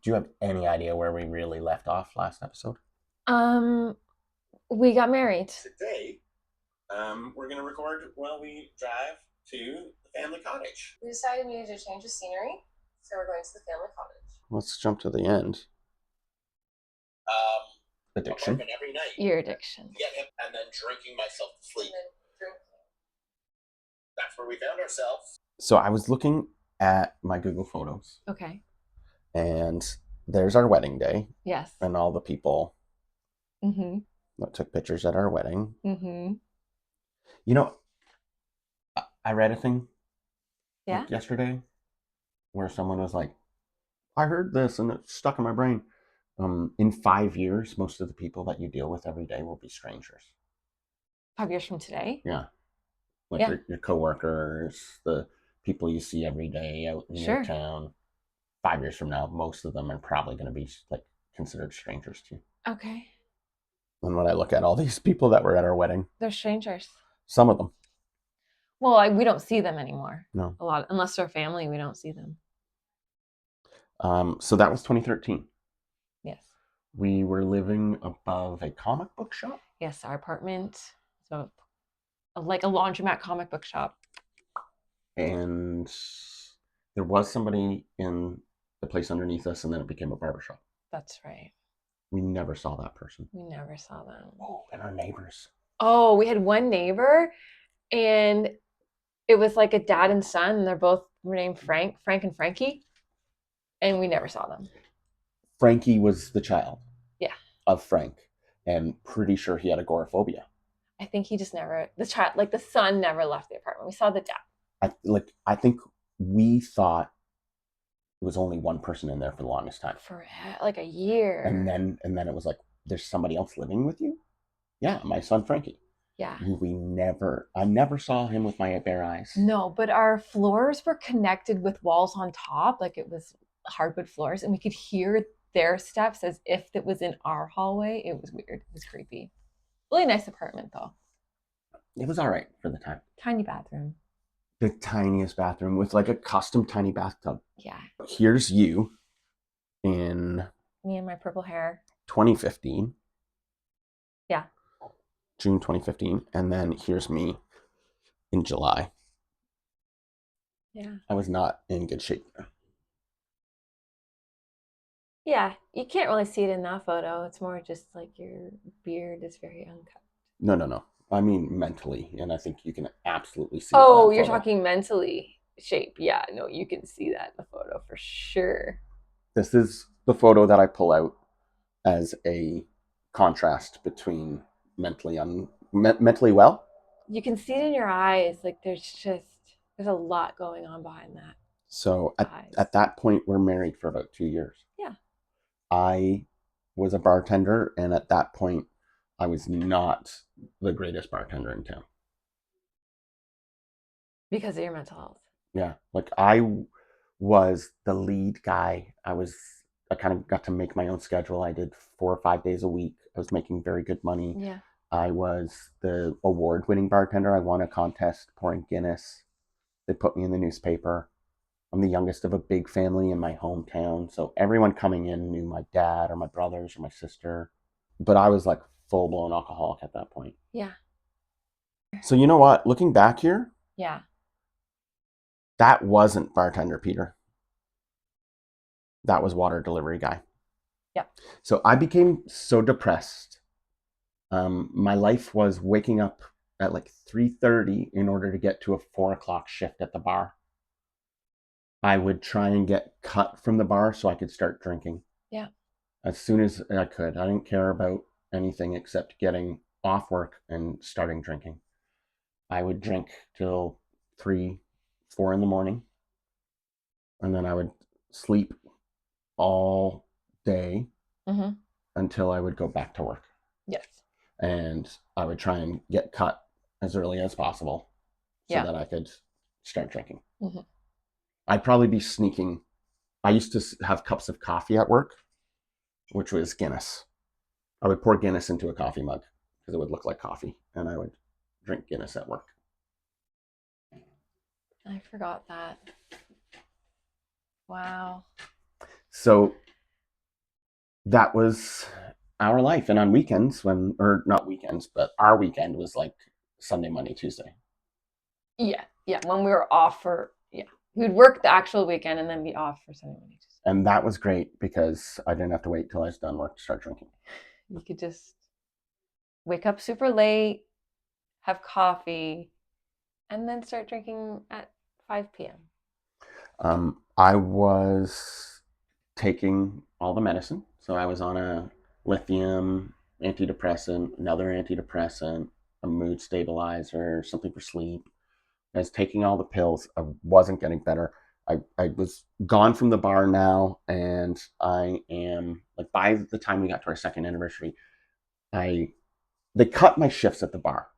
Do you have any idea where we really left off last episode? We got married. Today, we're going to record while we drive to the family cottage. We decided we needed to change the scenery, so we're going to the family cottage. Let's jump to the end. Addiction. Every night. Your addiction. And then drinking myself to sleep. And then drinking. That's where we found ourselves. So I was looking at my Google Photos. Okay. And there's our wedding day. Yes. And all the people Mm-hmm. that took pictures at our wedding. Mm-hmm. You know, I read a thing yesterday where someone was like, I heard this and it stuck in my brain. In 5 years, most of the people that you deal with every day will be strangers. 5 years from today? Yeah. Like your coworkers, the people you see every day out in your town. 5 years from now, most of them are probably going to be like considered strangers to you. Okay. And when I look at all these people that were at our wedding, they're strangers. Some of them. Well, we don't see them anymore. No. A lot, unless they're family, we don't see them. So that was 2013. Yes. We were living above a comic book shop. Yes, our apartment. So, like a laundromat comic book shop. And there was somebody in the place underneath us, and then it became a barbershop. That's right. We never saw that person. We never saw them. Oh, and our neighbors. Oh, we had one neighbor, and it was like a dad and son, and they're both named Frank and Frankie, and we never saw them. Frankie was the child. Yeah. Of Frank, and pretty sure he had agoraphobia. I think he just never, the son never left the apartment. We saw the dad. I think we thought it was only one person in there for the longest time. For like a year. And then it was like, there's somebody else living with you? Yeah, my son Frankie. Yeah. I never saw him with my bare eyes. No, but our floors were connected with walls on top, like it was hardwood floors, and we could hear their steps as if it was in our hallway. It was weird. It was creepy. Really nice apartment though. It was all right for the time. Tiny bathroom. The tiniest bathroom with like a custom tiny bathtub. Yeah. Here's you in... Me and my purple hair. 2015. Yeah. June 2015. And then here's me in July. Yeah. I was not in good shape. Yeah, you can't really see it in that photo. It's more just like your beard is very uncut. No. I mean mentally, and I think you can absolutely see. Oh, you're talking mentally shape. Yeah, no, you can see that in the photo for sure. This is the photo that I pull out as a contrast between mentally well. You can see it in your eyes. Like there's a lot going on behind that. So at that point, we're married for about 2 years. Yeah. I was a bartender, and at that point, I was not the greatest bartender in town. Because of your mental health. Yeah, like I was the lead guy. I kind of got to make my own schedule. I did 4 or 5 days a week. I was making very good money. Yeah. I was the award-winning bartender. I won a contest pouring Guinness. They put me in the newspaper. I'm the youngest of a big family in my hometown, so everyone coming in knew my dad or my brothers or my sister. But I was like full-blown alcoholic at that point. Yeah. So you know what? Looking back here, yeah, that wasn't bartender Peter. That was water delivery guy. Yep. So I became so depressed. My life was waking up at like 3:30 in order to get to a 4:00 shift at the bar. I would try and get cut from the bar so I could start drinking. Yeah. As soon as I could. I didn't care about anything except getting off work and starting drinking. I would drink till 3, 4 in the morning. And then I would sleep all day until I would go back to work. Yes. And I would try and get cut as early as possible so that I could start drinking. Mm-hmm. I'd probably be sneaking. I used to have cups of coffee at work, which was Guinness. I would pour Guinness into a coffee mug because it would look like coffee, and I would drink Guinness at work. I forgot that. Wow. So that was our life. And on weekends, or not weekends, but our weekend was like Sunday, Monday, Tuesday. Yeah. When we were off we'd work the actual weekend and then be off for Sunday, Monday, Tuesday. And that was great because I didn't have to wait till I was done work to start drinking. You could just wake up super late, have coffee, and then start drinking at 5 p.m. I was taking all the medicine. So I was on a lithium antidepressant, another antidepressant, a mood stabilizer, something for sleep. I was taking all the pills. I wasn't getting better. I was gone from the bar now, and I am like, by the time we got to our second anniversary, they cut my shifts at the bar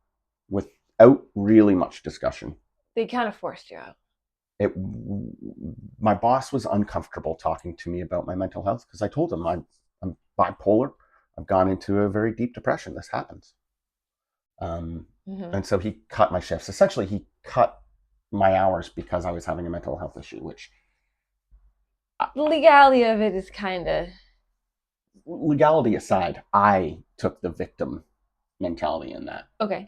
without really much discussion. They kind of forced you out. My boss was uncomfortable talking to me about my mental health because I told him I'm bipolar. I've gone into a very deep depression. This happens. And so he cut my shifts. Essentially, he cut my hours because I was having a mental health issue, which the legality of it is kind of... Legality aside, I took the victim mentality in that. Okay.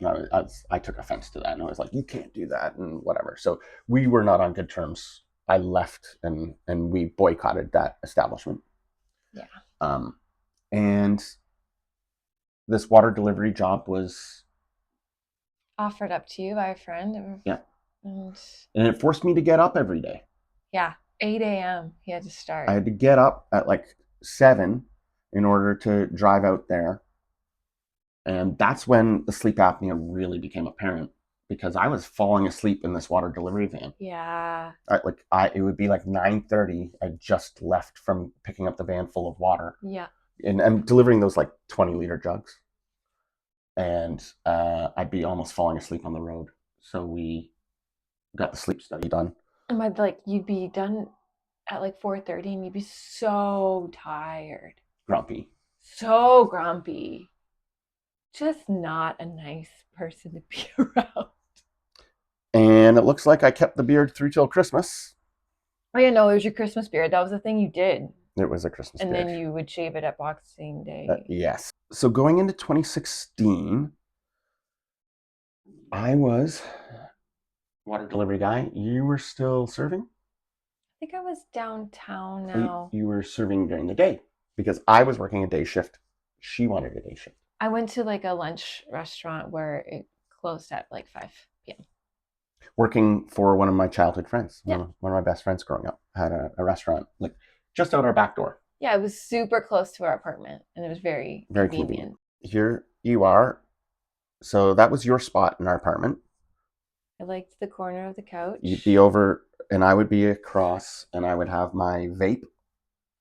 I took offense to that, and I was like, you can't do that and whatever. So we were not on good terms. I left, and we boycotted that establishment. Yeah. And this water delivery job was offered up to you by a friend. Yeah. And it forced me to get up every day. Yeah. 8 a.m. he had to start. I had to get up at like 7 in order to drive out there. And that's when the sleep apnea really became apparent, because I was falling asleep in this water delivery van. Yeah. It would be like 9:30. I just left from picking up the van full of water. Yeah. And I'm delivering those like 20-liter jugs. And I'd be almost falling asleep on the road. So we got the sleep study done. And you'd be done at like 4:30 and you'd be so tired. Grumpy. So grumpy. Just not a nice person to be around. And it looks like I kept the beard through till Christmas. Oh yeah, no, it was your Christmas beard. That was the thing you did. It was a Christmas beard. And then you would shave it at Boxing Day. Yes. So going into 2016, I was water delivery guy. You were still serving? I think I was downtown now. You were serving during the day because I was working a day shift. She wanted a day shift. I went to like a lunch restaurant where it closed at like 5 p.m. Working for one of my childhood friends. Yeah. One of my best friends growing up had a restaurant like just out our back door. Yeah, it was super close to our apartment, and it was very convenient. Here you are. So that was your spot in our apartment. I liked the corner of the couch. You'd be over, and I would be across, and I would have my vape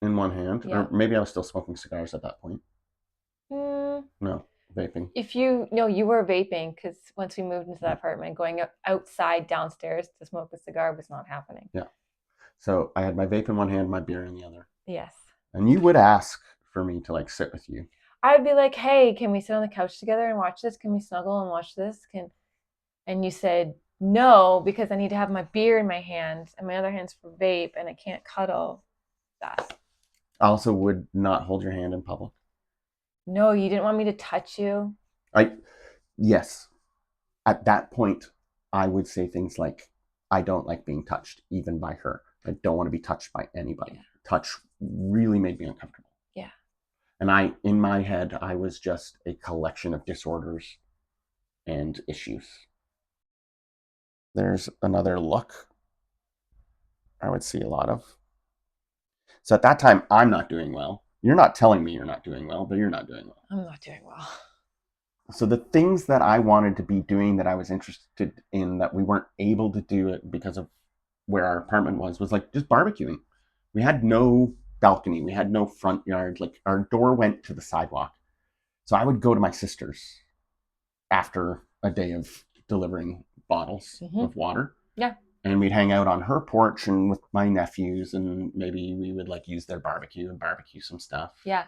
in one hand. Yeah. Or maybe I was still smoking cigars at that point. No, vaping. You were vaping, because once we moved into that apartment, going outside downstairs to smoke a cigar was not happening. Yeah. So I had my vape in one hand, my beer in the other. Yes. And you would ask for me to like sit with you. I'd be like, hey, can we sit on the couch together and watch this? Can we snuggle and watch this? And you said no, because I need to have my beer in my hand and my other hand's for vape, and I can't cuddle that. I also would not hold your hand in public. No, you didn't want me to touch you? Yes. At that point, I would say things like, I don't like being touched, even by her. I don't want to be touched by anybody. Yeah. Touch really made me uncomfortable. Yeah. And in my head, I was just a collection of disorders and issues. There's another look I would see a lot of. So at that time, I'm not doing well. You're not telling me you're not doing well, but you're not doing well. I'm not doing well. So the things that I wanted to be doing, that I was interested in, that we weren't able to do it because of where our apartment was like just barbecuing. We had no balcony. We had no front yard. Like our door went to the sidewalk. So I would go to my sister's after a day of delivering bottles of water. Yeah. And we'd hang out on her porch and with my nephews, and maybe we would like use their barbecue and barbecue some stuff. Yeah.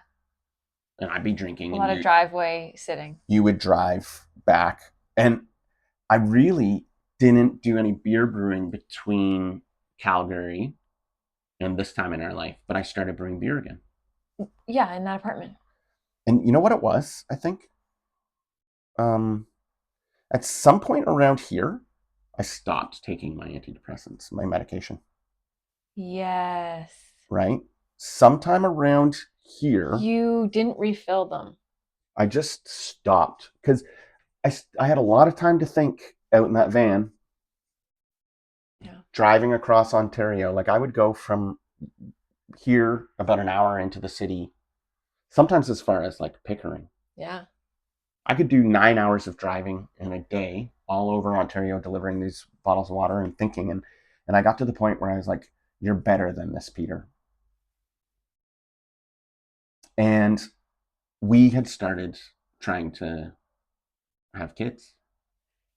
And I'd be drinking. A lot of driveway sitting. You would drive back. And I really didn't do any beer brewing between Calgary and this time in our life, but I started brewing beer again. Yeah, in that apartment. And you know what it was, I think? At some point around here, I stopped taking my antidepressants, my medication. Yes. Right? Sometime around here, You didn't refill them. I just stopped because I had a lot of time to think out in that van, driving across Ontario. Like I would go from here about an hour into the city, sometimes as far as like Pickering. Yeah. I could do 9 hours of driving in a day all over Ontario, delivering these bottles of water and thinking. And I got to the point where I was like, you're better than this, Peter. And we had started trying to have kids.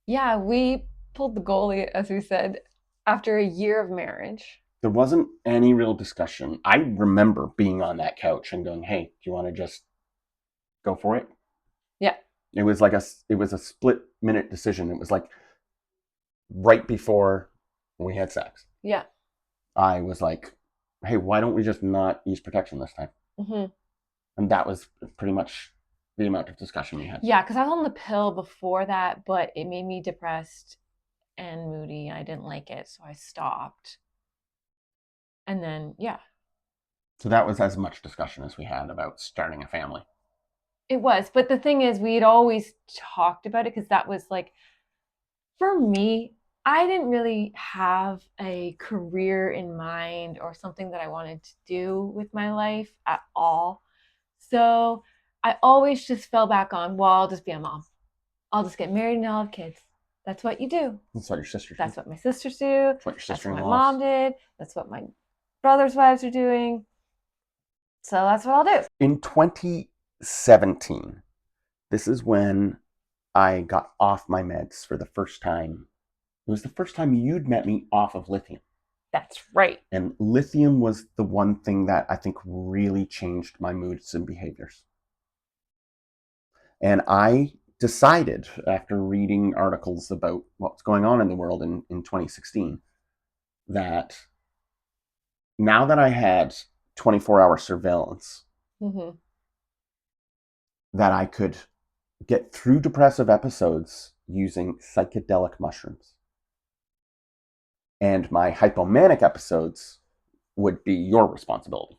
Yeah, we pulled the goalie, as we said, after a year of marriage. There wasn't any real discussion. I remember being on that couch and going, hey, do you want to just go for it? Yeah. It was a split minute decision. It was like right before we had sex. Yeah. I was like, hey, why don't we just not use protection this time? Mm-hmm. And that was pretty much the amount of discussion we had. Yeah, because I was on the pill before that, but it made me depressed and moody. I didn't like it, so I stopped. And then, yeah. So that was as much discussion as we had about starting a family. It was. But the thing is, we had always talked about it because that was like, for me, I didn't really have a career in mind or something that I wanted to do with my life at all. So I always just fell back on, well, I'll just be a mom. I'll just get married and I'll have kids. That's what you do. That's what your sisters That's do. what my sisters do. That's what your That's what my sister-in-law mom did. That's what my brother's wives are doing. So that's what I'll do. In 2017, this is when I got off my meds for the first time. It was the first time you'd met me off of lithium. That's right. And lithium was the one thing that I think really changed my moods and behaviors. And I decided, after reading articles about what's going on in the world in 2016, that now that I had 24-hour surveillance, Mm-hmm. that I could get through depressive episodes using psychedelic mushrooms. And my hypomanic episodes would be your responsibility.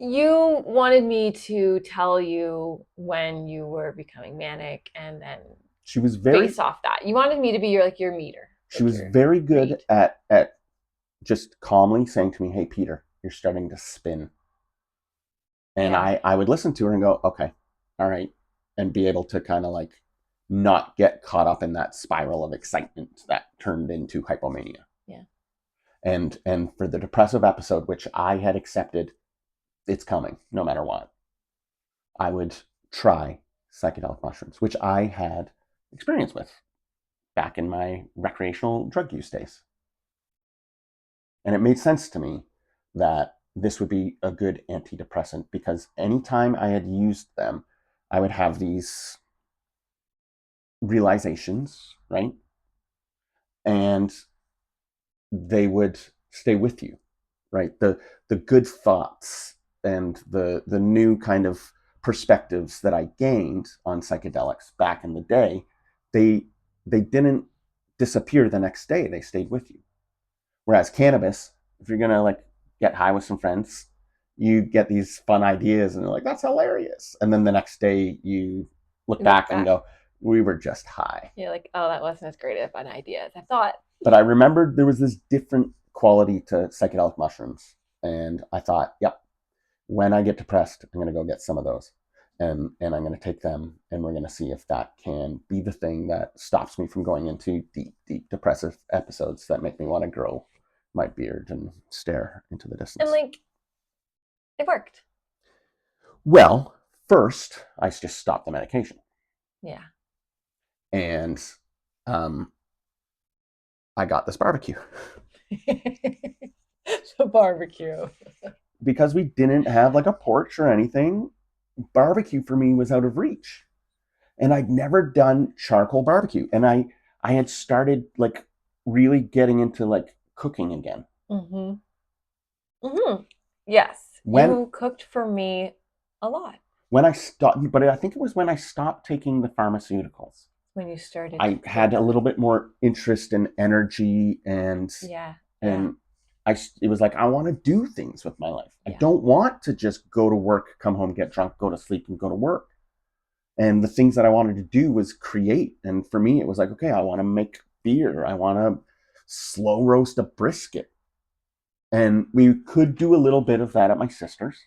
You wanted me to tell you when you were becoming manic and then She was very based off that. You wanted me to be your meter. She was very good at just calmly saying to me, hey, Peter, you're starting to spin. And Yeah. I would listen to her and go, okay, all right. And be able to kind of like not get caught up in that spiral of excitement that turned into hypomania. Yeah. And for the depressive episode, which I had accepted, it's coming no matter what, I would try psychedelic mushrooms, which I had experience with back in my recreational drug use days. And it made sense to me that this would be a good antidepressant because anytime I had used them, I would have these realizations, right? And they would stay with you, right? The good thoughts and the new kind of perspectives that I gained on psychedelics back in the day, they didn't disappear the next day. They stayed with you. Whereas cannabis, if you're gonna like get high with some friends, you get these fun ideas and you're like, that's hilarious. And then the next day you look back and go, we were just high. You're like, oh, that wasn't as great of an idea as I thought. But I remembered there was this different quality to psychedelic mushrooms. And I thought, yep, when I get depressed, I'm gonna go get some of those. And I'm going to take them and we're going to see if that can be the thing that stops me from going into deep depressive episodes that make me want to grow my beard and stare into the distance. And like, it worked. Well, first, I just stopped the medication. Yeah. And I got this barbecue. The barbecue. Because we didn't have like a porch or anything, barbecue for me was out of reach. And I'd never done charcoal barbecue. And I had started like really getting into like cooking again. Mm-hmm. Mm-hmm. Yes. You cooked for me a lot. When I stopped, but I think it was when I stopped taking the pharmaceuticals. When you started. I had a little bit more interest and energy, and it was like, I want to do things with my life. I don't want to just go to work, come home, get drunk, go to sleep, and go to work. And the things that I wanted to do was create. And for me, it was like, okay, I want to make beer. I want to slow roast a brisket. And we could do a little bit of that at my sister's.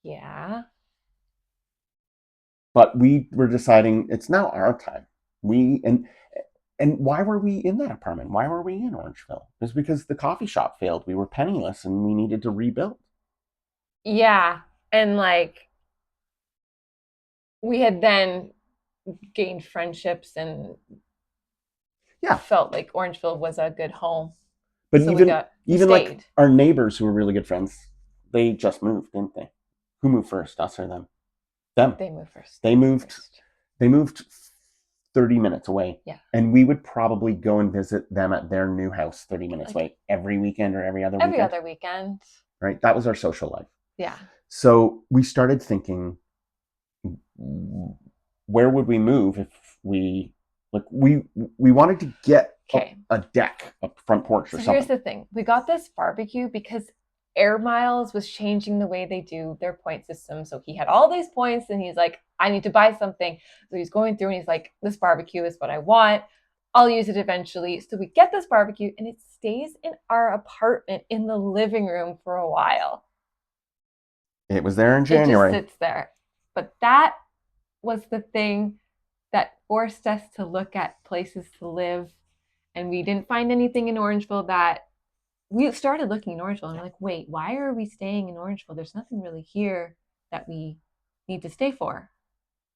Yeah. But we were deciding it's now our time. And why were we in that apartment? Why were we in Orangeville? It was because the coffee shop failed. We were penniless and we needed to rebuild. Yeah. And like, we had then gained friendships and felt like Orangeville was a good home. But so even like our neighbors who were really good friends, they just moved, didn't they? Who moved first, us or them? Them. They moved first. They moved 30 minutes away. Yeah. And we would probably go and visit them at their new house 30 minutes away every weekend or every other weekend. Every other weekend. Right? That was our social life. Yeah. So we started thinking, where would we move if we wanted to get a deck, a front porch or something. Here's the thing. We got this barbecue because Air Miles was changing the way they do their point system. So he had all these points and he's like, I need to buy something. So he's going through and he's like, this barbecue is what I want. I'll use it eventually. So we get this barbecue and it stays in our apartment in the living room for a while. It was there in January. It just sits there. But that was the thing that forced us to look at places to live. And we didn't find anything in Orangeville that we started looking in Orangeville and we're like, wait, why are we staying in Orangeville? There's nothing really here that we need to stay for.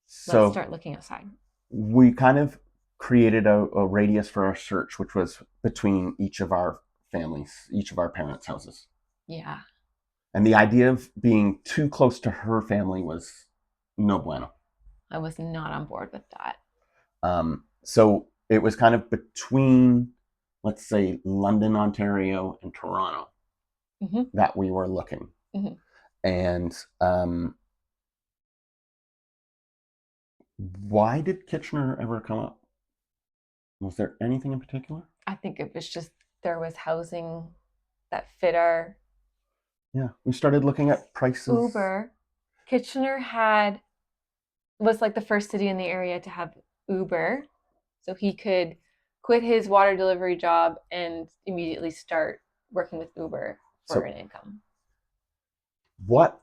So let's start looking outside. We kind of created a radius for our search, which was between each of our families, each of our parents' houses. Yeah. And the idea of being too close to her family was no bueno. I was not on board with that. So it was kind of between, let's say, London, Ontario, and Toronto that we were looking. Mm-hmm. And why did Kitchener ever come up? Was there anything in particular? I think it was just there was housing that fit our... Yeah, we started looking at prices. Uber. Kitchener was like the first city in the area to have Uber. So he could quit his water delivery job and immediately start working with Uber for an income. What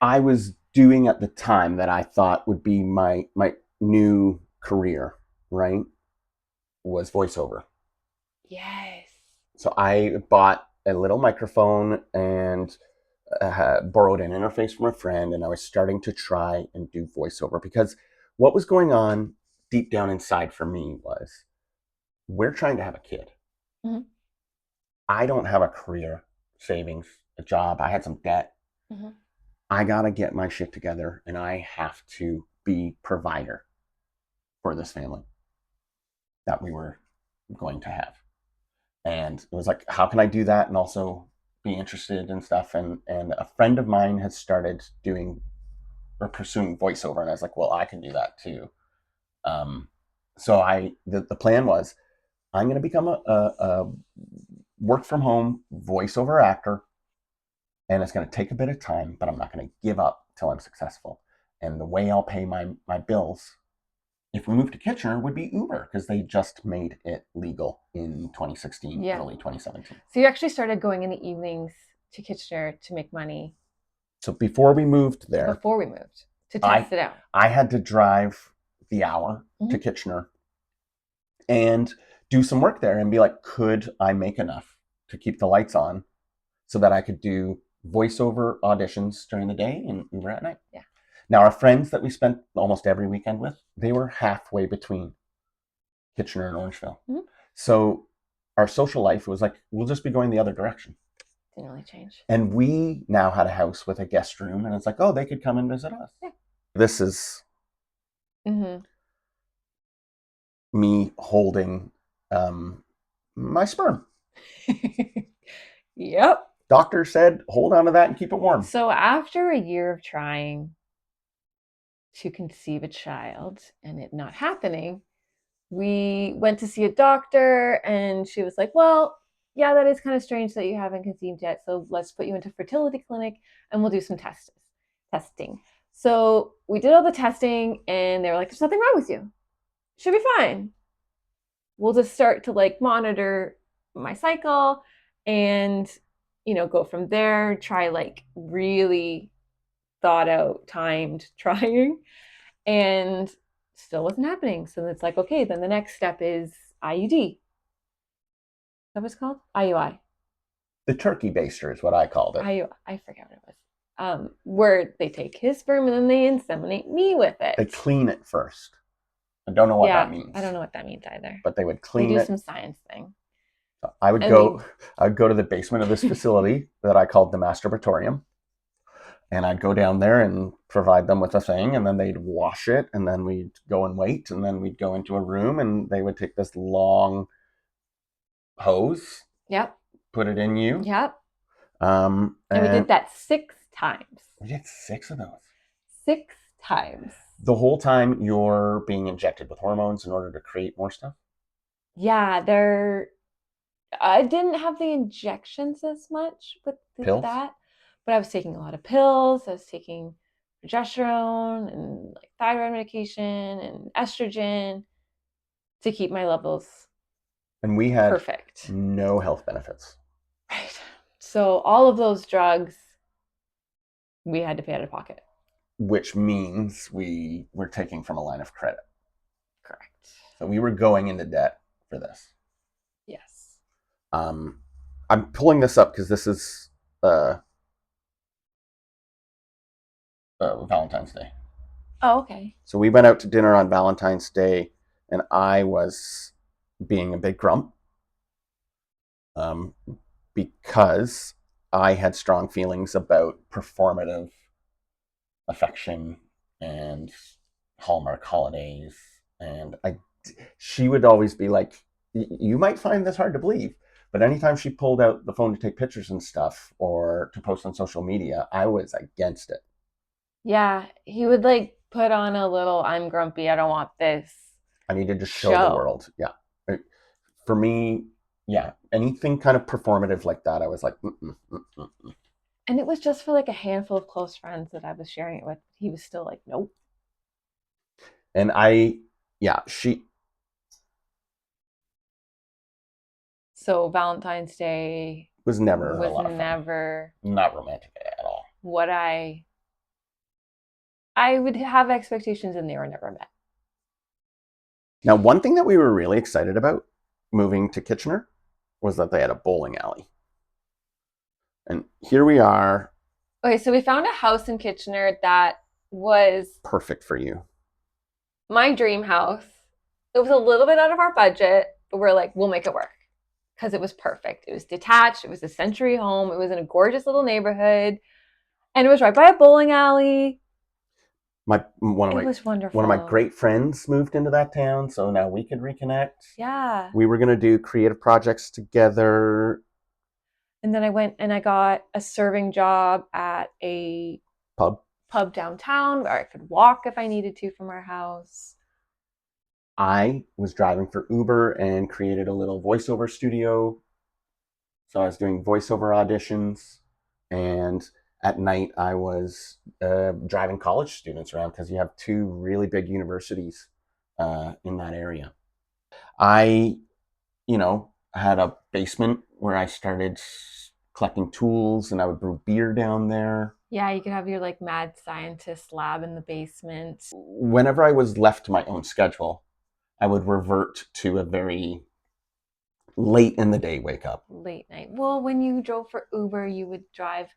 I was doing at the time that I thought would be my new career, right, was voiceover. Yes. So I bought a little microphone and borrowed an interface from a friend, and I was starting to try and do voiceover because what was going on deep down inside for me was, we're trying to have a kid. Mm-hmm. I don't have a career, savings, a job. I had some debt. Mm-hmm. I got to get my shit together and I have to be provider for this family that we were going to have. And it was like, how can I do that and also be interested in stuff? And a friend of mine had started doing or pursuing voiceover, and I was like, well, I can do that too. So the plan was, I'm going to become a work from home voiceover actor, and it's going to take a bit of time, but I'm not going to give up till I'm successful. And the way I'll pay my bills, if we move to Kitchener, would be Uber, because they just made it legal in 2016, early 2017. So you actually started going in the evenings to Kitchener to make money. So before we moved there, to test it out, I had to drive the hour to Kitchener and do some work there and be like, could I make enough to keep the lights on so that I could do voiceover auditions during the day and Uber at night? Yeah. Now, our friends that we spent almost every weekend with, they were halfway between Kitchener and Orangeville. Mm-hmm. So our social life was like, we'll just be going the other direction. Didn't really change. And we now had a house with a guest room, and it's like, oh, they could come and visit us. Yeah. This is me holding my sperm. Yep. doctor said, hold on to that and keep it warm. So after a year of trying to conceive a child and it not happening, we went to see a doctor and she was like, well, yeah, that is kind of strange that you haven't conceived yet. So let's put you into fertility clinic and we'll do some testing. So we did all the testing and they were like, there's nothing wrong with you. Should be fine. We'll just start to like monitor my cycle and, go from there, try like really thought out, timed trying. And still wasn't happening. So it's like, okay, then the next step is IUD. Is that what it's called? IUI. The turkey baster is what I called it. I forget what it was. Where they take his sperm and then they inseminate me with it. They clean it first. I don't know what that means. I don't know what that means either. But they would clean it. They do some science thing. I would go to the basement of this facility that I called the masturbatorium. And I'd go down there and provide them with a thing, and then they'd wash it, and then we'd go and wait, and then we'd go into a room, and they would take this long hose. Yep. Put it in you. Yep. And we did that 6 times. We did 6 of those. 6 times. The whole time you're being injected with hormones in order to create more stuff? Yeah, I didn't have the injections as much with that. But I was taking a lot of pills. I was taking progesterone and like thyroid medication and estrogen to keep my levels and we had perfect. No health benefits. Right. So all of those drugs we had to pay out of pocket. Which means we were taking from a line of credit. Correct. So we were going into debt for this. Yes. I'm pulling this up because this is Valentine's Day. Oh, okay. So we went out to dinner on Valentine's Day, and I was being a big grump because I had strong feelings about performative affection and Hallmark holidays. And she would always be like, you might find this hard to believe, but anytime she pulled out the phone to take pictures and stuff or to post on social media, I was against it. Yeah, he would like put on a little, I'm grumpy, I don't want this. I needed to show the world. Yeah. For me, yeah, anything kind of performative like that, I was like, And it was just for like a handful of close friends that I was sharing it with. He was still like, nope. And So Valentine's Day was never not romantic at all. What I would have expectations and they were never met. Now, one thing that we were really excited about moving to Kitchener was that they had a bowling alley. And here we are. Okay, so we found a house in Kitchener that was perfect for you. My dream house. It was a little bit out of our budget, but we're like, we'll make it work because it was perfect. It was detached. It was a century home. It was in a gorgeous little neighborhood. And it was right by a bowling alley. One of my great friends moved into that town, so now we could reconnect. Yeah. We were going to do creative projects together. And then I went and I got a serving job at a pub downtown where I could walk if I needed to from our house. I was driving for Uber and created a little voiceover studio. So I was doing voiceover auditions, and at night I was driving college students around because you have 2 really big universities in that area. I, had a basement where I started collecting tools, and I would brew beer down there. Yeah, you could have your like mad scientist lab in the basement. Whenever I was left to my own schedule, I would revert to a very late in the day wake up. Late night. Well, when you drove for Uber, you would drive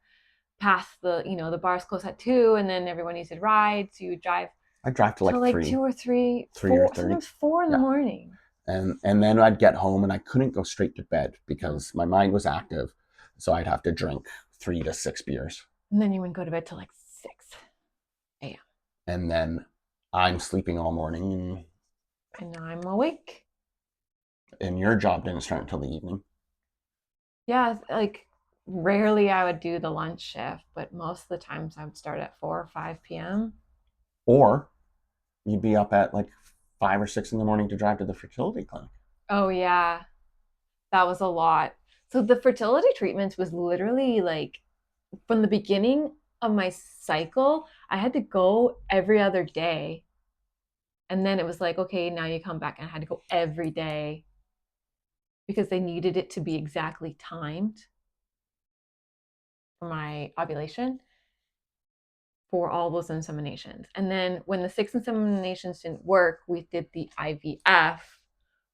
past the, the bars close at 2, and then everyone needed rides. So you would drive. I'd drive to like 3. 2 or 3, 4, sometimes 4 in the morning. And then I'd get home and I couldn't go straight to bed because my mind was active. So I'd have to drink 3 to 6 beers. And then you wouldn't go to bed till like 6 a.m. And then I'm sleeping all morning. And I'm awake. And your job didn't start until the evening. Yeah, like rarely I would do the lunch shift, but most of the times I would start at 4 or 5 p.m. Or you'd be up at like 5 or 6 in the morning to drive to the fertility clinic. Oh yeah, that was a lot. So the fertility treatments was literally like from the beginning of my cycle, I had to go every other day. And then it was like, okay, now you come back, and I had to go every day because they needed it to be exactly timed for my ovulation for all those inseminations. And then when the 6 inseminations didn't work, we did the IVF,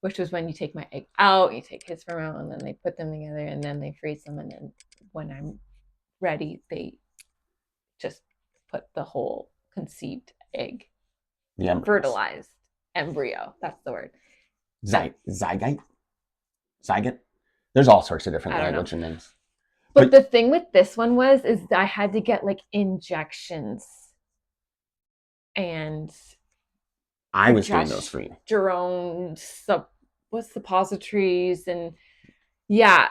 which was when you take my egg out, you take his sperm out, and then they put them together, and then they freeze them. And then when I'm ready, they just put the whole conceived egg, The fertilized embryo. That's the word. Zygote? Zygote? There's all sorts of different language and names. But the thing with this one is I had to get like injections and I was doing those for you. Jerome suppositories and yeah.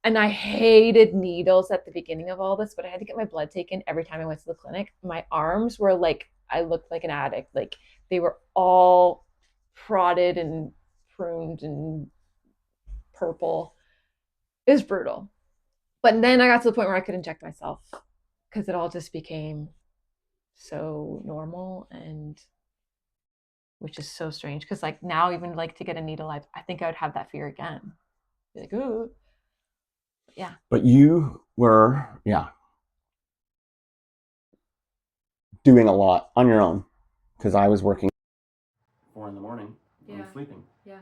And I hated needles at the beginning of all this, but I had to get my blood taken every time I went to the clinic. My arms were like, I looked like an addict. Like they were all prodded and pruned and purple. It was brutal. But then I got to the point where I could inject myself because it all just became so normal, and which is so strange because like now even like to get a needle, I think I would have that fear again. Be like, ooh. Yeah. But you were, doing a lot on your own because I was working 4 in the morning and sleeping. Yeah.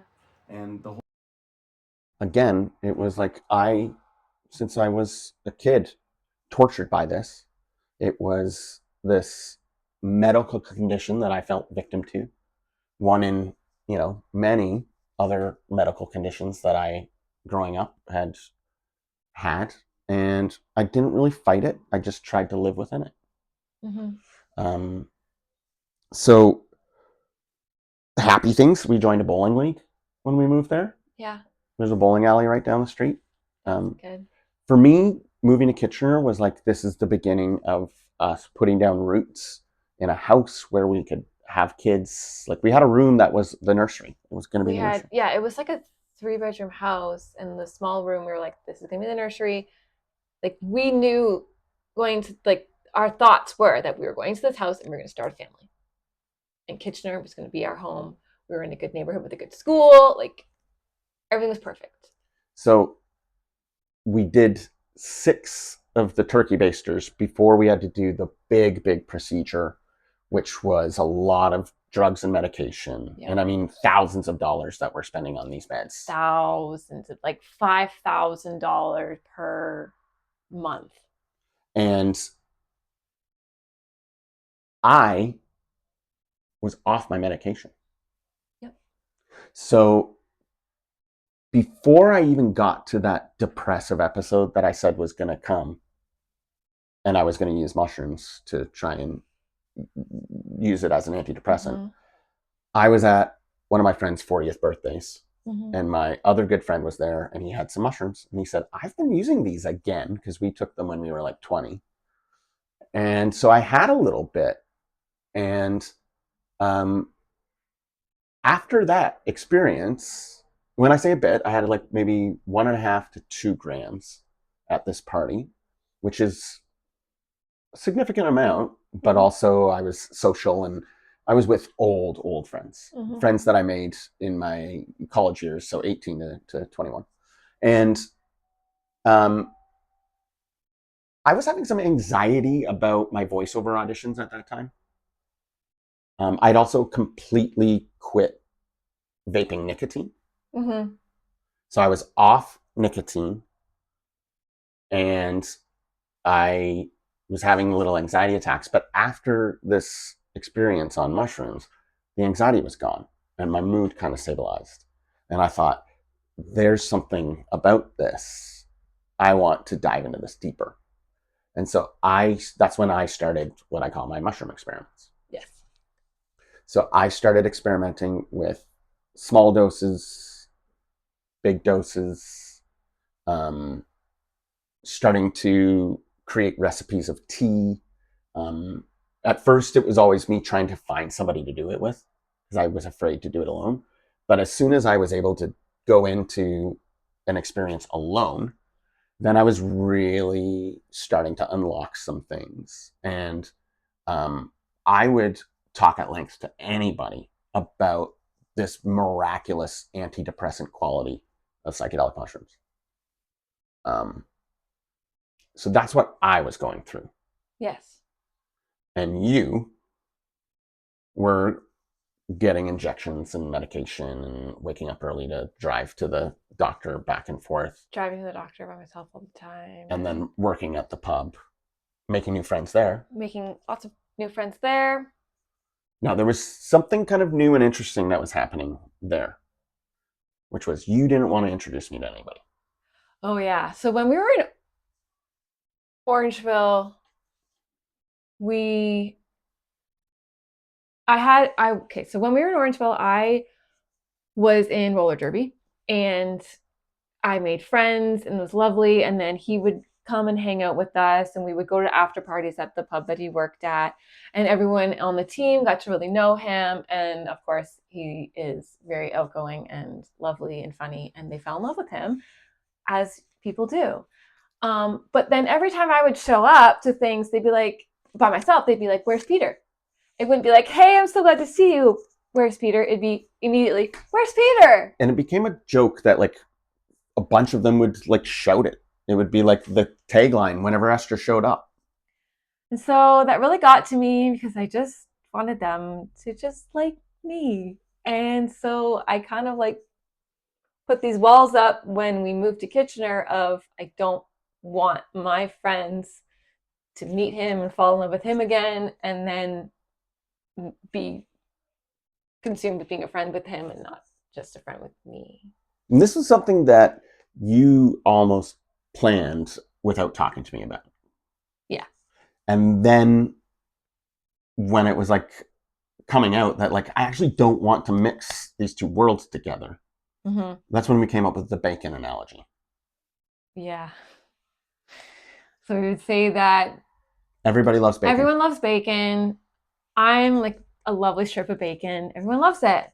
And the whole again, it was like since I was a kid, tortured by this. It was this medical condition that I felt victim to. One in, many other medical conditions that I, growing up, had. And I didn't really fight it. I just tried to live within it. Mm-hmm. So, happy things, we joined a bowling league when we moved there. Yeah. There's a bowling alley right down the street. Good. For me, moving to Kitchener was like, this is the beginning of us putting down roots in a house where we could have kids. Like we had a room that was the nursery. It was going to be the nursery. Yeah, it was like a 3-bedroom house, and the small room we were like, this is going to be the nursery. Like we knew going to like our thoughts were that we were going to this house and we are going to start a family. And Kitchener was going to be our home. We were in a good neighborhood with a good school. Like everything was perfect. So we did 6 of the turkey basters before we had to do the big procedure, which was a lot of drugs and medication. Yeah. And I mean, thousands of dollars that we're spending on these beds. Thousands, like $5,000 per month. And I was off my medication. Yep. So before I even got to that depressive episode that I said was going to come, and I was going to use mushrooms to try and use it as an antidepressant, mm-hmm. I was at one of my friend's 40th birthdays, mm-hmm. and my other good friend was there, and he had some mushrooms, and he said, I've been using these again, because we took them when we were like 20. And so I had a little bit, and after that experience, when I say a bit, I had like maybe 1.5 to 2 grams at this party, which is a significant amount, but also I was social and I was with old friends, mm-hmm. friends that I made in my college years, so 18 to 21. And I was having some anxiety about my voiceover auditions at that time. I'd also completely quit vaping nicotine. Mm-hmm. So I was off nicotine and I was having little anxiety attacks. But after this experience on mushrooms, the anxiety was gone and my mood kind of stabilized. And I thought, there's something about this. I want to dive into this deeper. And so that's when I started what I call my mushroom experiments. Yes. So I started experimenting with small doses, big doses, starting to create recipes of tea. At first, it was always me trying to find somebody to do it with because I was afraid to do it alone. But as soon as I was able to go into an experience alone, then I was really starting to unlock some things. And I would talk at length to anybody about this miraculous antidepressant quality of psychedelic mushrooms. So that's what I was going through. Yes. And you were getting injections and medication and waking up early to drive to the doctor back and forth. Driving to the doctor by myself all the time. And then working at the pub, making new friends there. Making lots of new friends there. Now, there was something kind of new and interesting that was happening there, which was you didn't want to introduce me to anybody. Oh, yeah. So when we were in Orangeville, so when we were in Orangeville, I was in roller derby and I made friends and it was lovely. And then he would come and hang out with us and we would go to after parties at the pub that he worked at. And everyone on the team got to really know him. And of course, he is very outgoing and lovely and funny. And they fell in love with him, as people do. But then every time I would show up to things, they'd be like, by myself, they'd be like, "Where's Peter?" It wouldn't be like, "Hey, I'm so glad to see you. Where's Peter?" It'd be immediately, "Where's Peter?" And it became a joke that like a bunch of them would like shout it. It would be like the tagline whenever Esther showed up. And so that really got to me because I just wanted them to just like me. And so I kind of like put these walls up when we moved to Kitchener of I don't want my friends to meet him and fall in love with him again and then be consumed with being a friend with him and not just a friend with me. And this was something that you almost planned without talking to me about. Yeah. And then when it was like coming out that like I actually don't want to mix these two worlds together. Mm-hmm. That's when we came up with the bacon analogy. Yeah. So we would say that everybody loves bacon. Everyone loves bacon. I'm like a lovely strip of bacon. Everyone loves it.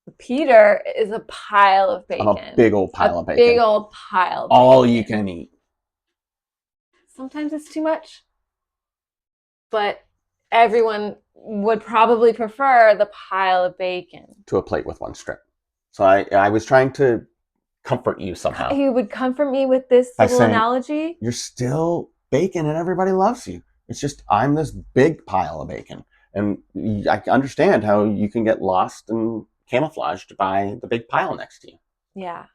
But Peter is a pile of bacon. I'm a big old pile of bacon. Big old pile of all bacon. You can eat. Sometimes it's too much. But everyone would probably prefer the pile of bacon to a plate with one strip. So I was trying to comfort you somehow. He would comfort me with this little analogy. You're still bacon and everybody loves you. It's just I'm this big pile of bacon. And I understand how you can get lost and camouflaged by the big pile next to you. Yeah.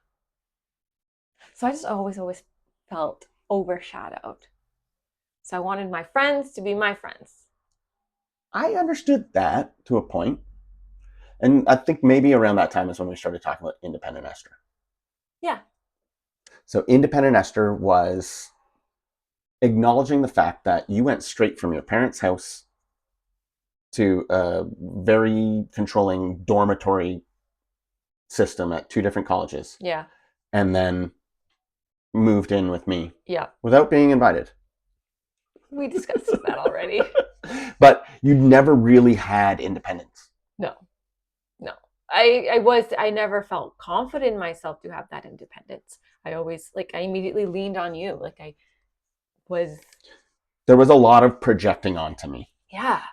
So I just always felt overshadowed. So I wanted my friends to be my friends. I understood that to a point. And I think maybe around that time is when we started talking about Independent Esther. Yeah. So Independent Esther was acknowledging the fact that you went straight from your parents' house to a very controlling dormitory system at 2 different colleges. Yeah. And then moved in with me. Yeah. Without being invited. We discussed that already. But you never really had independence. No. I never felt confident in myself to have that independence. I immediately leaned on you. There was a lot of projecting onto me. Yeah,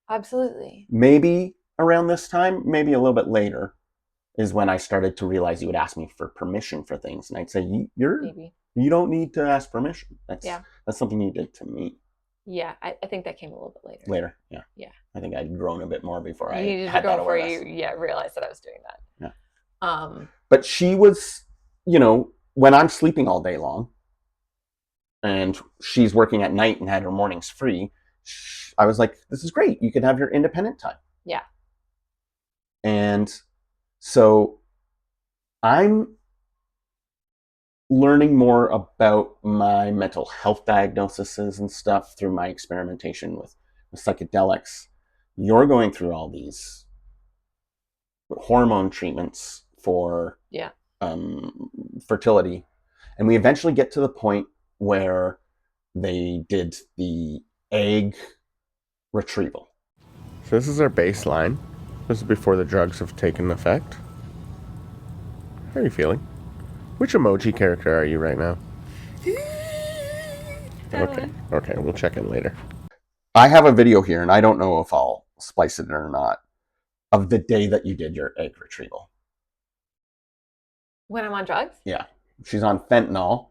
absolutely. Maybe around this time, maybe a little bit later, is when I started to realize you would ask me for permission for things. And I'd say, you don't need to ask permission. That's something you did to me. Yeah, I think that came a little bit later. Later, yeah. Yeah. I think I'd grown a bit more before I had that awareness. Realized that I was doing that. Yeah. But she was, when I'm sleeping all day long and she's working at night and had her mornings free, I was like, this is great. You can have your independent time. Yeah. And so I'm learning more about my mental health diagnoses and stuff through my experimentation with psychedelics. You're going through all these hormone treatments for fertility. And we eventually get to the point where they did the egg retrieval. So this is our baseline. This is before the drugs have taken effect. How are you feeling? Which emoji character are you right now? Okay, we'll check in later. I have a video here, and I don't know if I'll splice it in or not, of the day that you did your egg retrieval. When I'm on drugs? Yeah. She's on fentanyl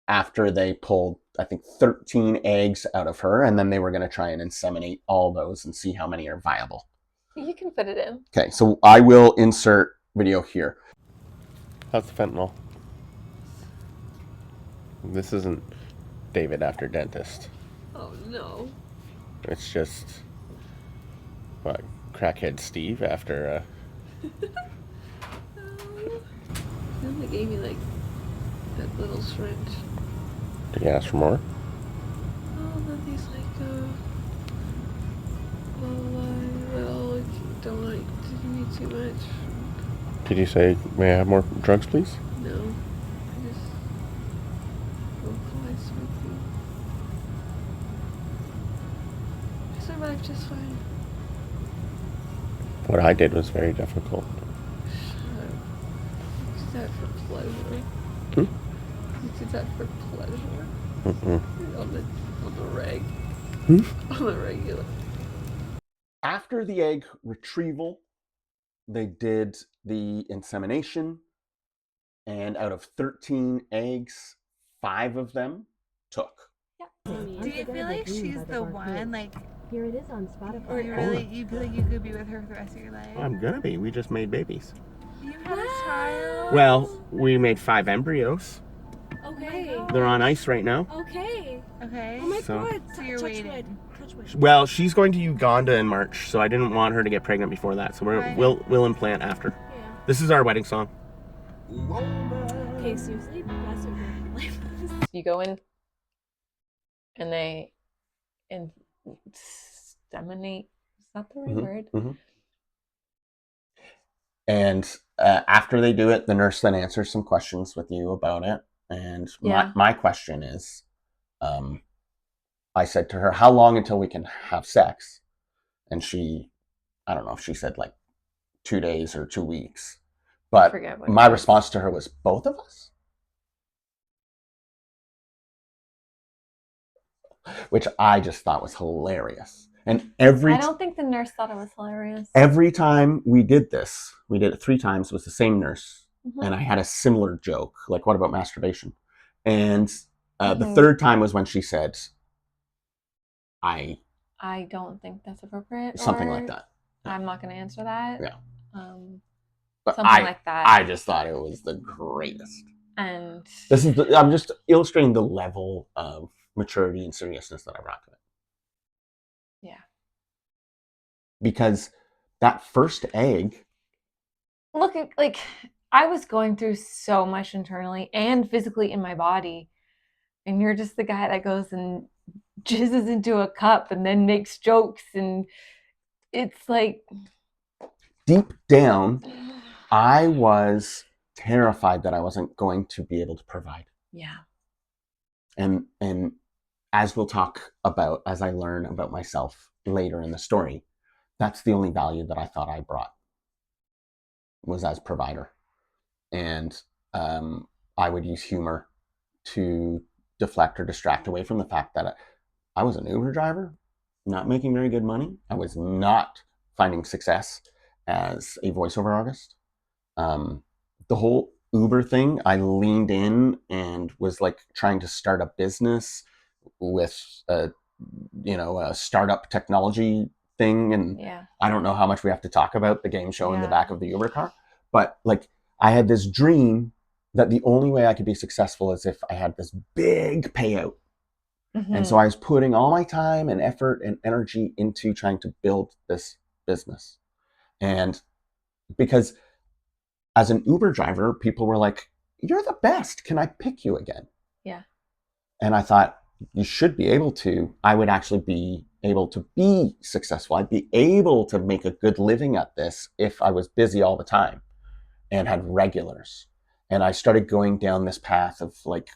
after they pulled, I think, 13 eggs out of her, and then they were going to try and inseminate all those and see how many are viable. You can fit it in. Okay, so I will insert video here. How's the fentanyl? This isn't David after dentist. Oh, no. It's just, what, crackhead Steve after... They only gave me like that little syringe. Did you ask for more? Oh, then he's like, well, don't like, did you need too much? Did you say, may I have more drugs, please? No, I just vocalized with you. I survived just fine. What I did was very difficult. Shut up. You did that for pleasure. You did that for pleasure. On the reg. On the regular. After the egg retrieval, they did the insemination, and out of 13 eggs, 5 of them took. Do you feel like she's the one? Like, here it is on Spotify. Or you feel like you could be with her for the rest of your life? I'm gonna be. We just made babies. You had a child? Well, we made 5 embryos. Okay. They're on ice right now. Okay. Okay. Oh my So- god. So you're Touch waiting. wood. Touch wood. Well, she's going to Uganda in March, so I didn't want her to get pregnant before that. So Right. we'll implant after. Yeah. This is our wedding song. Okay, seriously? That's so good. You go in and they inseminate. Is that the right word? Mm-hmm. And after they do it, the nurse then answers some questions with you about it. And Yeah. my question is, I said to her, how long until we can have sex? And she, I don't know if she said like 2 days or 2 weeks. But forget what my it was. response to her was, both of us? Which I just thought was hilarious. And I don't think the nurse thought it was hilarious. every time we did this, we did it 3 times with the same nurse. Mhm. And I had a similar joke, like, what about masturbation? And the Mhm. 3rd time was when she said, I don't think that's appropriate. something or like that. I'm not going to answer that. Yeah. Something But like that. I just thought it was the greatest. And I'm just illustrating the level of maturity and seriousness that I brought to it. yeah. Because that first egg, Look, like, I was going through so much internally and physically in my body. And you're just the guy that goes and jizzes into a cup and then makes jokes. And it's like, deep down, I was terrified that I wasn't going to be able to provide. yeah. And as we'll talk about, as I learn about myself later in the story, that's the only value that I thought I brought, was as provider. And I would use humor to deflect or distract away from the fact that I was an Uber driver, not making very good money. I was not finding success as a voiceover artist. The whole Uber thing, I leaned in and was like trying to start a business with a startup technology thing. And Yeah. I don't know how much we have to talk about the game show in the Yeah. back of the Uber car, but like I had this dream that the only way I could be successful is if I had this big payout. And so I was putting all my time and effort and energy into trying to build this business. And because as an Uber driver, people were like, you're the best. Can I pick you again? Yeah. And I thought, you should be able to. I would actually be able to be successful. I'd be able to make a good living at this if I was busy all the time and had regulars. And I started going down this path of like,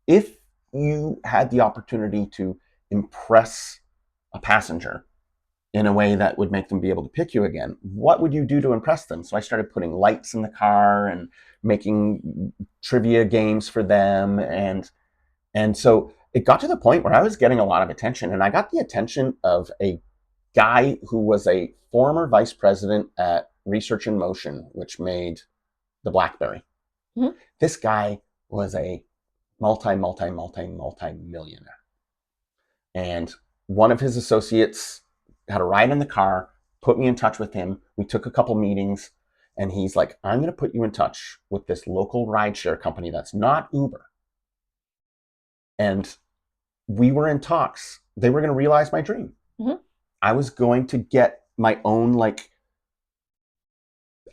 if you had the opportunity to impress a passenger in a way that would make them be able to pick you again, what would you do to impress them? So I started putting lights in the car and making trivia games for them. And so it got to the point where I was getting a lot of attention, and I got the attention of a guy who was a former vice president at Research in Motion, which made the BlackBerry. Mm-hmm. This guy was a multi-millionaire. And one of his associates had a ride in the car, put me in touch with him. We took a couple meetings, and he's like, I'm going to put you in touch with this local rideshare company that's not Uber. And we were in talks. They were going to realize my dream. Mm-hmm. I was going to get my own like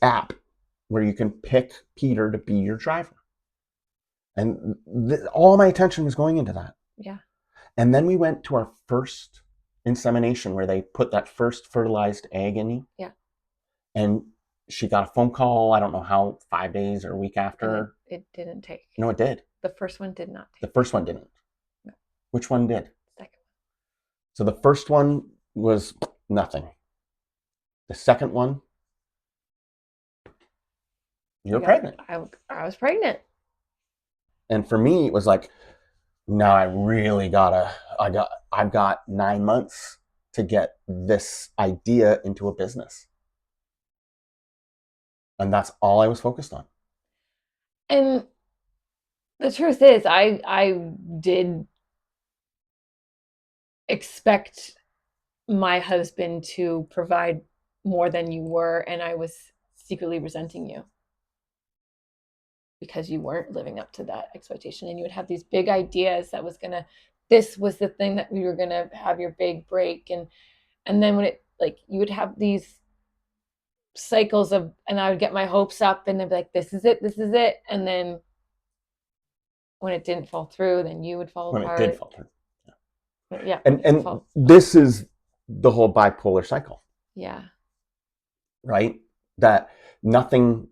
app where you can pick Peter to be your driver. And all my attention was going into that. Yeah. And then we went to our first insemination where they put that first fertilized egg in you. Yeah. And she got a phone call, I don't know how, 5 days or a week after. It didn't take. No, it did. The first one did not take. The first one didn't. No. Which one did? Second. So the first one was nothing. The second one, you were pregnant. I was pregnant. And for me, it was like, now I really I've got 9 months to get this idea into a business. And that's all I was focused on. And the truth is, I did expect my husband to provide more than you were, and I was secretly resenting you because you weren't living up to that expectation, and you would have these big ideas that this was the thing that we were gonna have your big break, and then when it, like, you would have these cycles of, and I would get my hopes up and I'd be like, this is it, and then when it didn't fall through, then you would fall apart. When it did fall through. Yeah. And this is the whole bipolar cycle. Yeah. Right? That nothing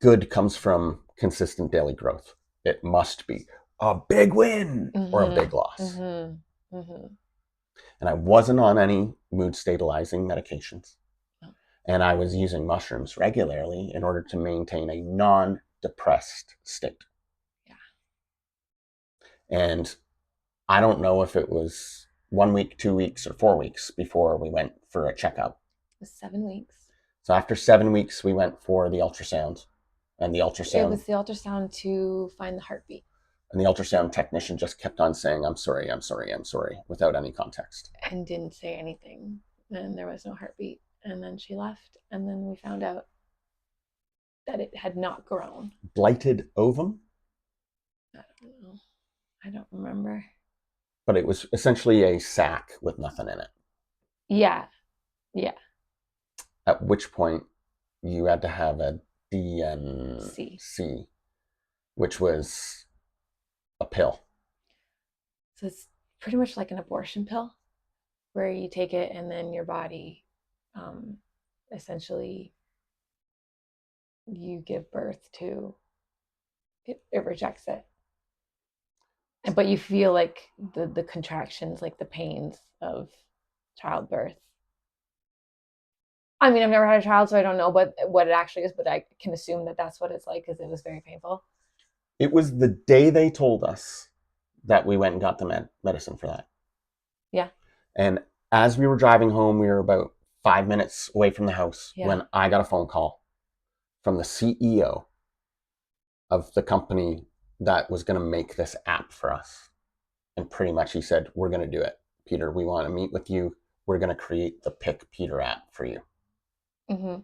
good comes from consistent daily growth. It must be a big win or a big loss. Mm-hmm. Mm-hmm. And I wasn't on any mood stabilizing medications. And I was using mushrooms regularly in order to maintain a non-depressed state. Yeah. And I don't know if it was 1 week, 2 weeks, or 4 weeks before we went for a checkup. It was 7 weeks. So after 7 weeks, we went for the ultrasound. And the ultrasound... It was the ultrasound to find the heartbeat. And the ultrasound technician just kept on saying, I'm sorry, without any context. And didn't say anything. And there was no heartbeat. And then she left. And then we found out that it had not grown. Blighted ovum? I don't know. I don't remember. But it was essentially a sac with nothing in it. Yeah. Yeah. At which point you had to have a DNC, which was a pill. So it's pretty much like an abortion pill where you take it and then your body essentially you give birth to it rejects it. But you feel like the contractions, like the pains of childbirth. I mean, I've never had a child, so I don't know what it actually is, but I can assume that that's what it's like because it was very painful. It was the day they told us that we went and got the medicine for that. Yeah. And as we were driving home, we were about 5 minutes away from the house when I got a phone call from the CEO of the company that was going to make this app for us. And pretty much he said, we're going to do it. Peter, we want to meet with you. We're going to create the Pick Peter app for you. Mm-hmm.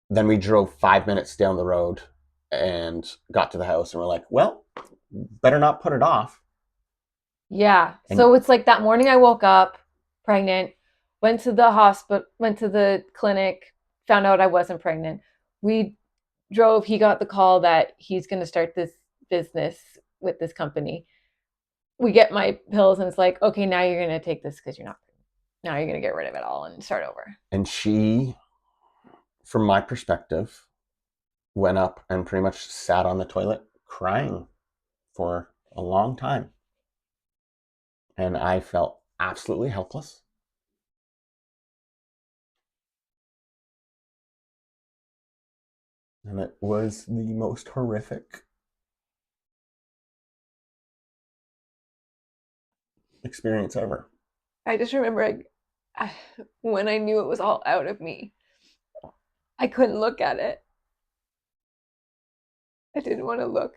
Then we drove 5 minutes down the road and got to the house and we're like, well, better not put it off. Yeah. So it's like that morning I woke up pregnant, went to the hospital, went to the clinic, found out I wasn't pregnant. We drove, he got the call that he's going to start this business with this company. We get my pills and it's like, okay, now you're going to take this because you're not pregnant. Now you're going to get rid of it all and start over. And she, from my perspective, went up and pretty much sat on the toilet crying for a long time. and I felt absolutely helpless. And it was the most horrific experience ever. I just remember when I knew it was all out of me, I couldn't look at it. I didn't want to look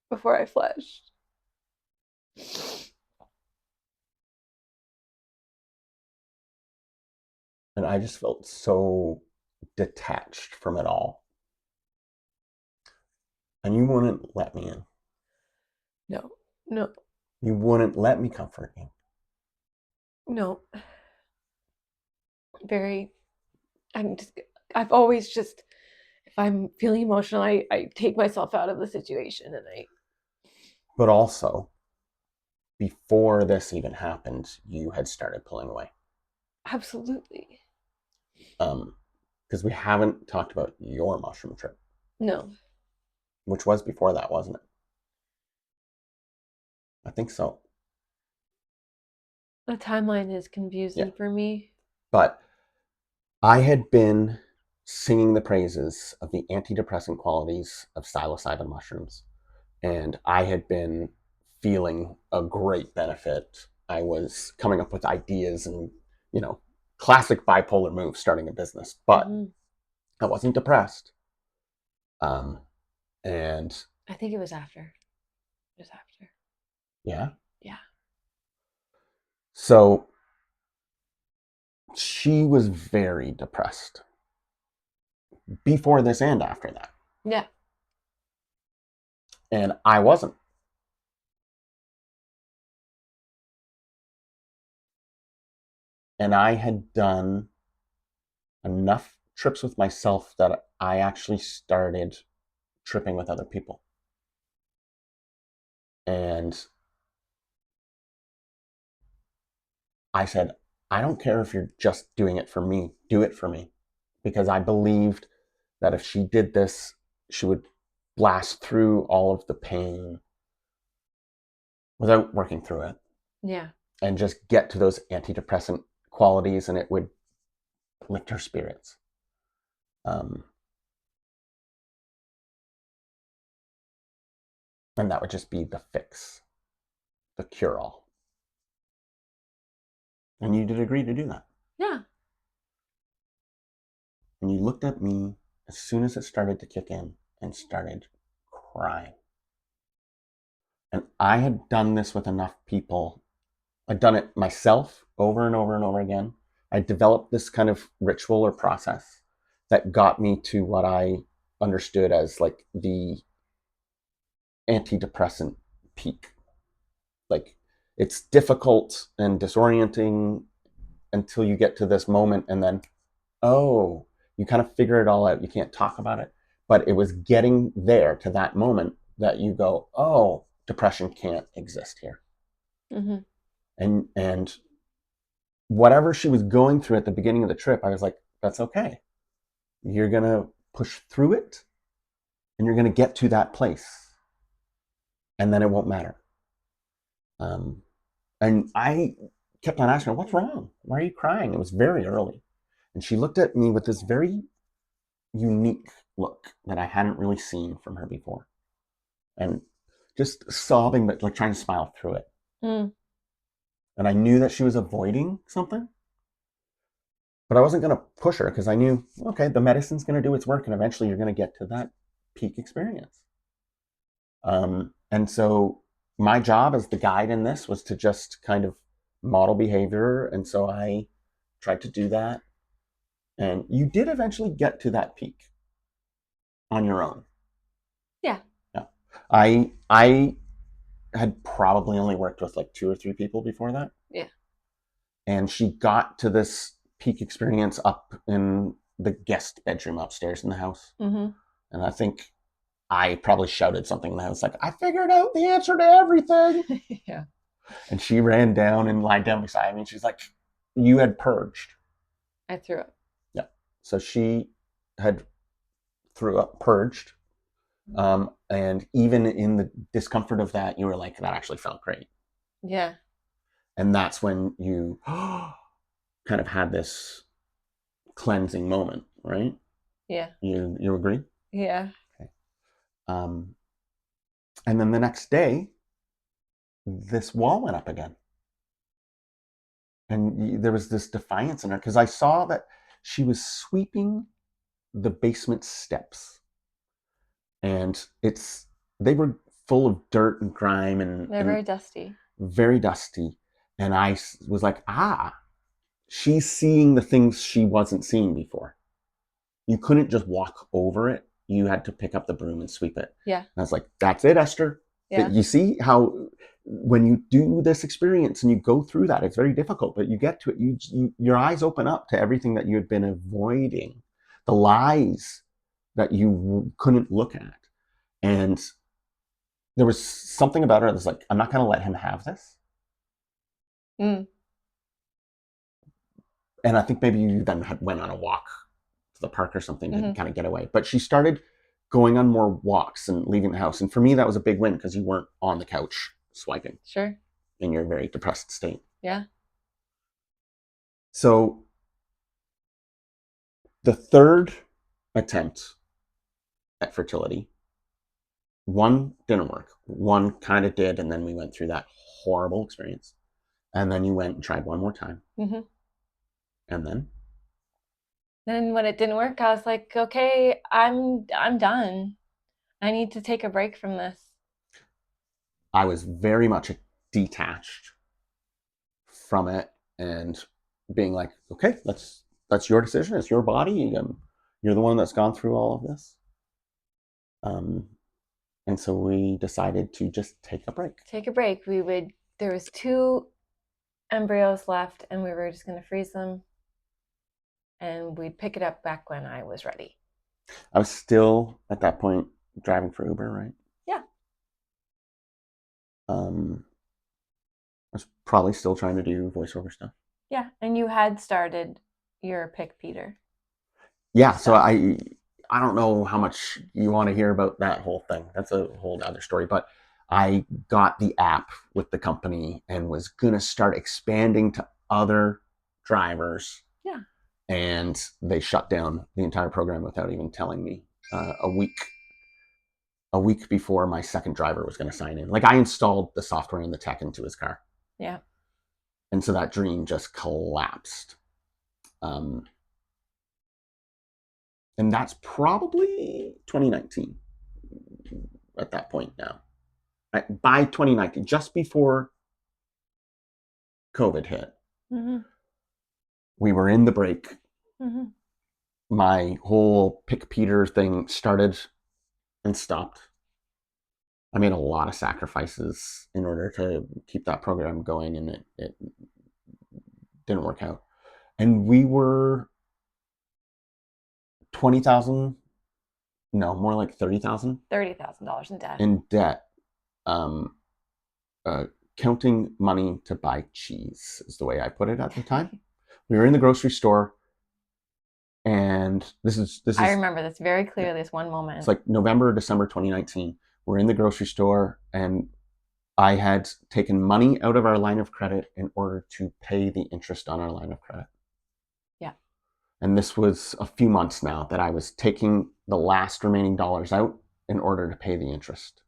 before I flushed. And I just felt so detached from it all. And you wouldn't let me in. No, no, You wouldn't let me comfort you. no. I've always just, if I'm feeling emotional, I take myself out of the situation and But also, before this even happened, you had started pulling away. absolutely. Because we haven't talked about your mushroom trip, No. which was before that, wasn't it? I think so. The timeline is confusing for me. But I had been singing the praises of the antidepressant qualities of psilocybin mushrooms, and I had been feeling a great benefit. I was coming up with ideas and, classic bipolar move, starting a business, but I wasn't depressed. And I think it was after. Just after. yeah. Yeah. So she was very depressed before this and after that. Yeah. And I wasn't. And I had done enough trips with myself that I actually started tripping with other people. And I said, I don't care if you're just doing it for me, do it for me. Because I believed that if she did this, she would blast through all of the pain without working through it. Yeah. And just get to those antidepressant qualities, and it would lift her spirits. And that would just be the fix, the cure-all. And you did agree to do that. Yeah. And you looked at me as soon as it started to kick in and started crying. And I had done this with enough people. I'd done it myself over and over and over again. I developed this kind of ritual or process that got me to what I understood as like the antidepressant peak. Like, it's difficult and disorienting until you get to this moment, and then, oh, you kind of figure it all out. You can't talk about it. But it was getting there to that moment that you go, oh, depression can't exist here. Mm-hmm. And whatever she was going through at the beginning of the trip, I was like, that's okay. You're going to push through it, and you're going to get to that place. And then it won't matter. And I kept on asking her, what's wrong? Why are you crying? It was very early. And she looked at me with this very unique look that I hadn't really seen from her before. And just sobbing, but like trying to smile through it. Mm. And I knew that she was avoiding something, but I wasn't going to push her because I knew, okay, the medicine's going to do its work, and eventually you're going to get to that peak experience. And so my job as the guide in this was to just kind of model behavior. And so I tried to do that. And you did eventually get to that peak on your own. Yeah. Yeah. I had probably only worked with like 2 or 3 people before that. Yeah. And she got to this peak experience up in the guest bedroom upstairs in the house. Mm-hmm. And I think I probably shouted something in the house like, I figured out the answer to everything. Yeah. And she ran down and lied down beside me. And she's like, you had purged. I threw up. Yeah. So she had threw up, purged. And even in the discomfort of that, you were like, that actually felt great. Yeah. And that's when you kind of had this cleansing moment, right? Yeah. You agree? Yeah. Okay. And then the next day, this wall went up again. And there was this defiance in her because I saw that she was sweeping the basement steps. And they were full of dirt and grime They're very dusty. Very dusty. And I was like, she's seeing the things she wasn't seeing before. You couldn't just walk over it. You had to pick up the broom and sweep it. Yeah. And I was like, that's it, Esther. Yeah. You see how when you do this experience and you go through that, it's very difficult, but you get to it. Your eyes open up to everything that you had been avoiding, the lies that you couldn't look at. And there was something about her that's like, I'm not going to let him have this. Mm. And I think maybe you then went on a walk to the park or something to kind of get away. But she started going on more walks and leaving the house. And for me, that was a big win because you weren't on the couch swiping. Sure. In your very depressed state. Yeah. So the third attempt at fertility, one didn't work. One kind of did. And then we went through that horrible experience. And then you went and tried one more time. Mm-hmm. And then when it didn't work, I was like, okay, I'm done. I need to take a break from this. I was very much detached from it and being like, okay, that's your decision. It's your body. You're the one that's gone through all of this. And so we decided to just take a break. Take a break. There was 2 embryos left and we were just going to freeze them. And we'd pick it up back when I was ready. I was still, at that point, driving for Uber, right? Yeah. I was probably still trying to do voiceover stuff. Yeah, and you had started your Pick Peter. Yeah, so I don't know how much you want to hear about that whole thing. That's a whole other story. But I got the app with the company and was going to start expanding to other drivers. Yeah. And they shut down the entire program without even telling me a week before my second driver was going to sign in. Like I installed the software and the tech into his car. Yeah. And so that dream just collapsed. And that's probably 2019 at that point now. By 2019, just before COVID hit, we were in the break. My whole Pick Peter thing started and stopped. I made a lot of sacrifices in order to keep that program going, and it didn't work out. And we were $20,000, no, more like $30,000. $30,000 in debt. In debt, counting money to buy cheese is the way I put it at the time. We were in the grocery store, and this is. I remember this very clearly. This one moment. It's like November or December 2019. We're in the grocery store, and I had taken money out of our line of credit in order to pay the interest on our line of credit. Yeah. And this was a few months now that I was taking the last remaining dollars out in order to pay the interest.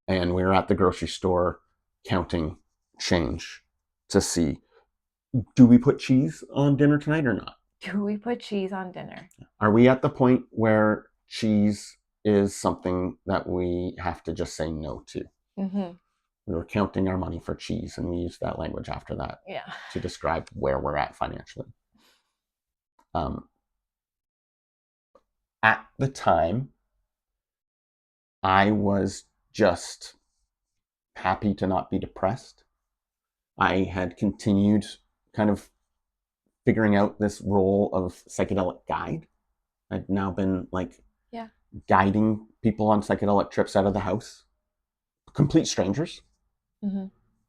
And we were at the grocery store counting change to see, do we put cheese on dinner tonight or not? Do we put cheese on dinner? Are we at the point where cheese is something that we have to just say no to? We were counting our money for cheese, and we used that language after that to describe where we're at financially. At the time, I was just happy to not be depressed. I had continued kind of figuring out this role of psychedelic guide. I'd now been guiding people on psychedelic trips out of the house. Complete strangers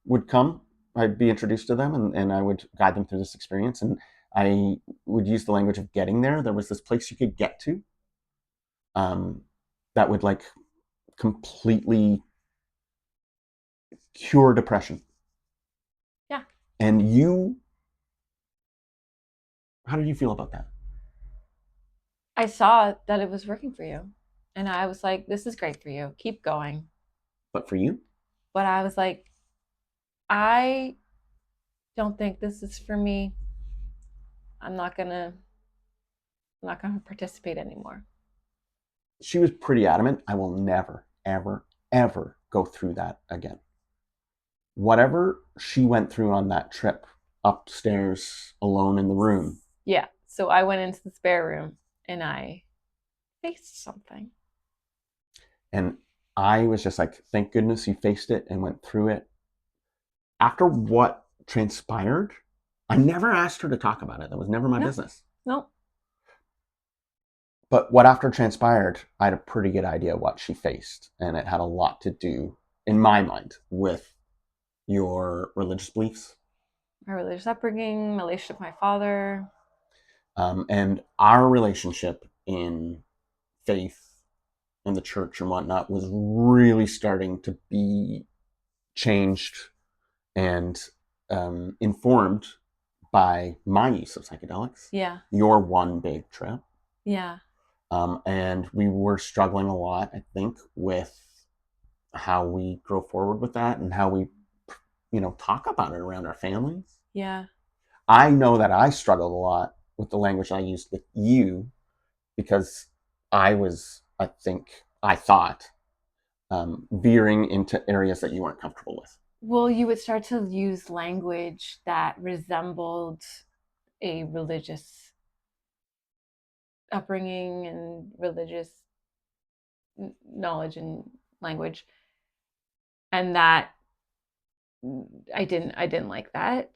would come. I'd be introduced to them, and I would guide them through this experience. And I would use the language of getting there. There was this place you could get to that would completely cure depression. Yeah. And you, how did you feel about that? I saw that it was working for you. And I was like, this is great for you. Keep going. But for you? But I was like, I don't think this is for me. I'm not gonna participate anymore. She was pretty adamant. I will never, ever, ever go through that again. Whatever she went through on that trip upstairs alone in the room. Yeah. So I went into the spare room and I faced something. And I was just like, thank goodness you faced it and went through it. After what transpired, I never asked her to talk about it. That was never my business. No. But what after transpired, I had a pretty good idea what she faced. And it had a lot to do, in my mind, with your religious beliefs. My religious upbringing, my relationship with my father. And our relationship in faith in the church and whatnot was really starting to be changed and informed by my use of psychedelics. Yeah. Your one big trip. Yeah. And we were struggling a lot, I think, with how we grow forward with that and how we, talk about it around our families. Yeah. I know that I struggled a lot with the language I used with you because I thought, veering into areas that you weren't comfortable with. Well, you would start to use language that resembled a religious upbringing and religious knowledge and language. And that I didn't like that.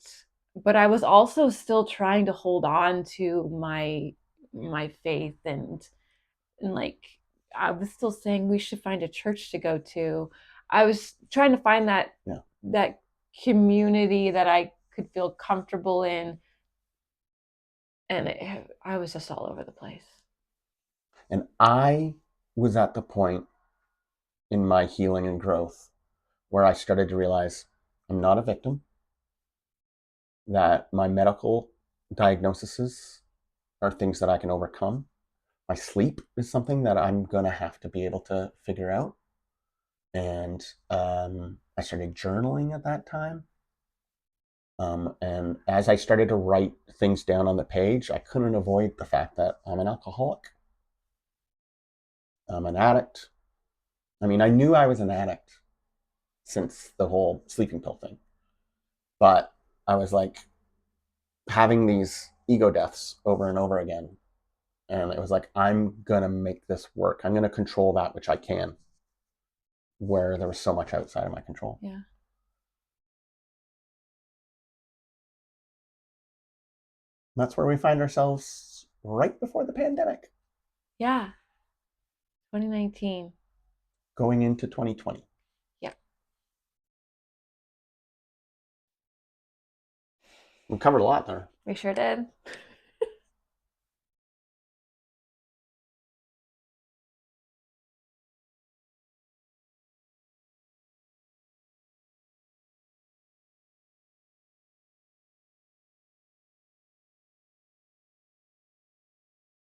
But I was also still trying to hold on to my faith and like I was still saying we should find a church to go to. I was trying to find that that community that I could feel comfortable in, and I was just all over the place. And I was at the point in my healing and growth where I started to realize I'm not a victim, that my medical diagnoses are things that I can overcome. My sleep is something that I'm going to have to be able to figure out. And I started journaling at that time. And as I started to write things down on the page, I couldn't avoid the fact that I'm an alcoholic. I'm an addict. I mean, I knew I was an addict since the whole sleeping pill thing. But I was like having these ego deaths over and over again. And it was like, I'm going to make this work. I'm going to control that which I can, where there was so much outside of my control. Yeah. That's where we find ourselves right before the pandemic. Yeah. 2019. Going into 2020. Yeah. We covered a lot there. We sure did.